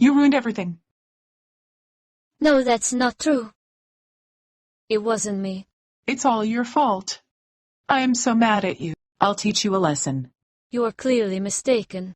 You ruined everything. No, that's not true. It wasn't me. It's all your fault. I am so mad at you. I'll teach you a lesson. You are clearly mistaken.